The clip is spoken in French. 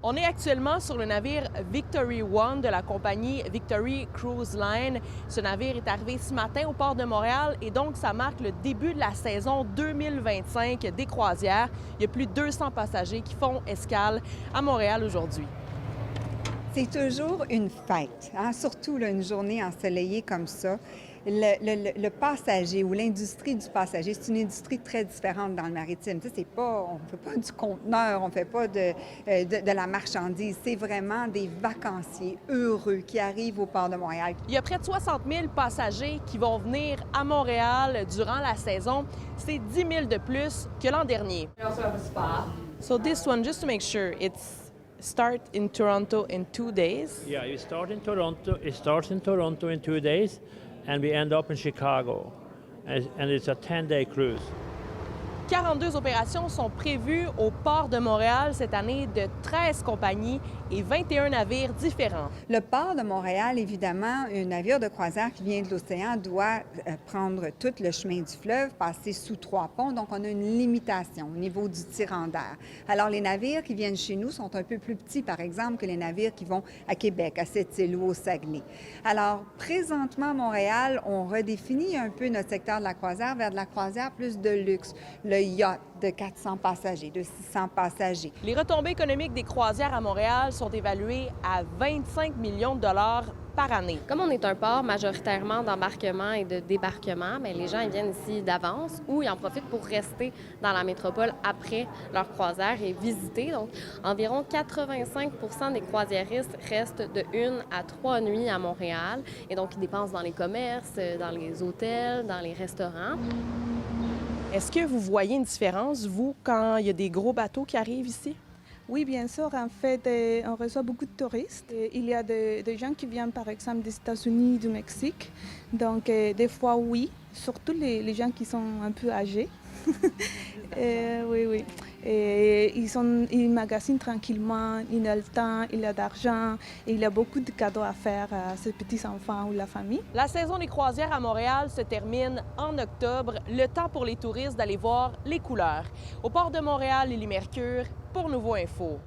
On est actuellement sur le navire Victory One de la compagnie Victory Cruise Line. Ce navire est arrivé ce matin au port de Montréal et donc ça marque le début de la saison 2025 des croisières. Il y a plus de 200 passagers qui font escale à Montréal aujourd'hui. C'est toujours une fête, hein? Surtout là, une journée ensoleillée comme ça. Le passager ou l'industrie du passager, c'est une industrie très différente dans le maritime. Tu sais, c'est pas, on ne fait pas du conteneur, on ne fait pas de la marchandise. C'est vraiment des vacanciers heureux qui arrivent au port de Montréal. Il y a près de 60 000 passagers qui vont venir à Montréal durant la saison. C'est 10 000 de plus que l'an dernier. We also have a spa. So this one, just to make sure, it's start in Toronto in 2 days. Yeah, you start in Toronto. It starts in Toronto in 2 days, and we end up in Chicago, and it's a 10-day cruise. 42 opérations sont prévues au port de Montréal cette année de 13 compagnies et 21 navires différents. Le port de Montréal, évidemment, un navire de croisière qui vient de l'océan doit prendre tout le chemin du fleuve, passer sous 3 ponts, donc on a une limitation au niveau du tirant d'air. Alors, les navires qui viennent chez nous sont un peu plus petits, par exemple, que les navires qui vont à Québec, à Sept-Îles ou au Saguenay. Alors, présentement, à Montréal, on redéfinit un peu notre secteur de la croisière vers de la croisière plus de luxe. Le yacht de 400 passagers, de 600 passagers. Les retombées économiques des croisières à Montréal sont évaluées à 25 millions de dollars par année. Comme on est un port majoritairement d'embarquement et de débarquement, bien, les gens ils viennent ici d'avance ou ils en profitent pour rester dans la métropole après leur croisière et visiter. Donc, environ 85 des croisiéristes restent de 1 à 3 nuits à Montréal et donc ils dépensent dans les commerces, dans les hôtels, dans les restaurants. Est-ce que vous voyez une différence, vous, quand il y a des gros bateaux qui arrivent ici? Oui, bien sûr. En fait, on reçoit beaucoup de touristes. Il y a des gens qui viennent, par exemple, des États-Unis, du Mexique. Donc, des fois, oui. Surtout les gens qui sont un peu âgés. Oui, oui. Et ils magasinent tranquillement, il a le temps, il a d'argent, et il y a beaucoup de cadeaux à faire à ses petits-enfants ou la famille. La saison des croisières à Montréal se termine en octobre, le temps pour les touristes d'aller voir les couleurs. Au port de Montréal, Lily Mercure, pour Nouveau Info.